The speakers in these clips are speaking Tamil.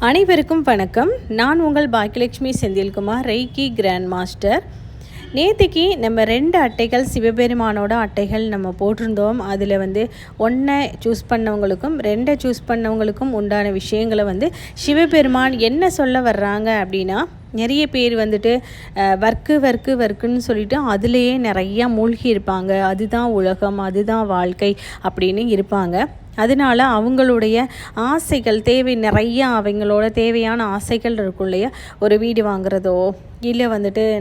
அனைவருக்கும் வணக்கம். நான் உங்கள் Bhagyalakshmi Senthilkumar, reiki grand master. நேற்றுக்கு நம்ம 2 அட்டைகள் சிவபெருமானோட அட்டைகள் நம்ம போட்டிருந்தோம். அதில் 1 சூஸ் பண்ணவங்களுக்கும் 2 சூஸ் பண்ணவங்களுக்கும் உண்டான விஷயங்களை சிவபெருமான் என்ன சொல்ல வர்றாங்க அப்படின்னா, நிறைய பேர் வர்க்குன்னு சொல்லிட்டு அதுலேயே நிறையா மூழ்கி இருப்பாங்க. அதுதான் உலகம், அதுதான் வாழ்க்கை அப்படின்னு இருப்பாங்க. அதனால் அவங்களுடைய ஆசைகள் நிறையா அவங்களோட தேவையான ஆசைகள் இருக்கும் இல்லையா, ஒரு வீடு வாங்குறதோ இல்லை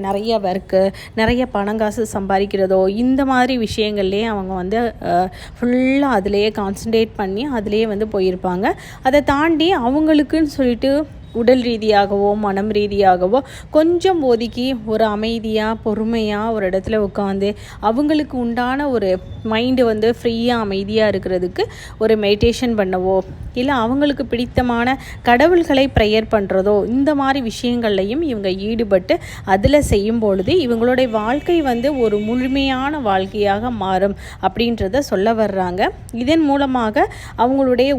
நிறைய ஒர்க்கு, நிறைய பணங்காசு சம்பாதிக்கிறதோ, இந்த மாதிரி விஷயங்கள்லேயே அவங்க ஃபுல்லாக அதிலேயே கான்சன்ட்ரேட் பண்ணி அதிலேயே போயிருப்பாங்க. அதை தாண்டி அவங்களுக்குன்னு சொல்லிட்டு உடல் ரீதியாகவோ மனம் ரீதியாகவோ கொஞ்சம் ஒதுக்கி ஒரு அமைதியாக பொறுமையாக ஒரு இடத்துல உட்காந்து அவங்களுக்கு உண்டான ஒரு மைண்டு ஃப்ரீயாக அமைதியாக இருக்கிறதுக்கு ஒரு மெடிடேஷன் பண்ணவோ இல்லை அவங்களுக்கு பிடித்தமான கடவுள்களை ப்ரேயர் பண்ணுறதோ, இந்த மாதிரி விஷயங்கள்லையும் இவங்க ஈடுபட்டு அதில் செய்யும் பொழுது இவங்களுடைய வாழ்க்கை ஒரு முழுமையான வாழ்க்கையாக மாறும் அப்படின்றத சொல்ல வர்றாங்க. இதன் மூலமாக அவங்களுடைய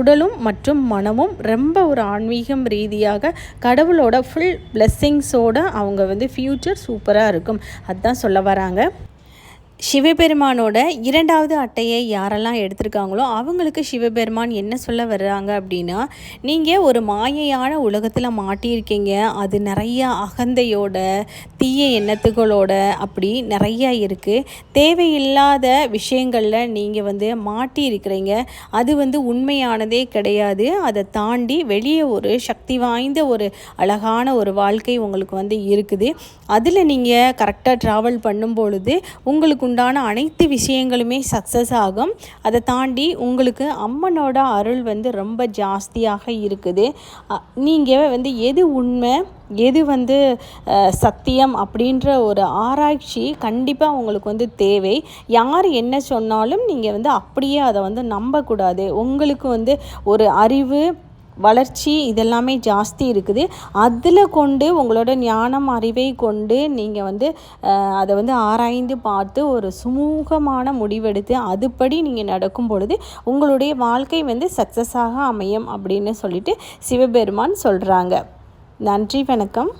உடலும் மற்றும் மனமும் ரொம்ப ஒரு ஆன்மீகம் ரீதியாக கடவுளோட ஃபுல் பிளெஸ்ஸிங்ஸோட அவங்க ஃப்யூச்சர் சூப்பராக இருக்கும், அதுதான் சொல்ல வராங்க. சிவபெருமானோட 2வது அட்டையை யாரெல்லாம் எடுத்திருக்காங்களோ அவங்களுக்கு சிவபெருமான் என்ன சொல்ல வர்றாங்க அப்படின்னா, நீங்கள் ஒரு மாயையான உலகத்தில் மாட்டியிருக்கீங்க. அது நிறையா அகந்தையோட தீய எண்ணத்துகளோட அப்படி நிறையா இருக்குது. தேவையில்லாத விஷயங்களில் நீங்கள் மாட்டி இருக்கிறீங்க. அது உண்மையானதே கிடையாது. அதை தாண்டி வெளியே ஒரு சக்தி வாய்ந்த ஒரு அழகான ஒரு வாழ்க்கை உங்களுக்கு இருக்குது. அதில் நீங்கள் கரெக்டாக ட்ராவல் பண்ணும் பொழுது உங்களுக்கு உண்டான அனைத்து விஷயங்களுமே சக்ஸஸ் ஆகும். அதை தாண்டி உங்களுக்கு அம்மனோட அருள் ரொம்ப ஜாஸ்தியாக இருக்குது. நீங்கள் எது உண்மை எது சத்தியம் அப்படின்ற ஒரு ஆராய்ச்சி கண்டிப்பாக உங்களுக்கு தேவை. யார் என்ன சொன்னாலும் நீங்கள் அப்படியே அதை நம்பக்கூடாது. உங்களுக்கு ஒரு அறிவு வளர்ச்சி இதெல்லாமே ஜாஸ்தி இருக்குது. அதில் கொண்டு உங்களோட ஞானம் அறிவை கொண்டு நீங்கள் அதை ஆராய்ந்து பார்த்து ஒரு சுமூகமான முடிவெடுத்து அதுபடி நீங்கள் நடக்கும் பொழுது உங்களுடைய வாழ்க்கை சக்ஸஸாக அமையும் அப்படின்னு சொல்லிட்டு சிவபெருமான் சொல்கிறாங்க. நன்றி, வணக்கம்.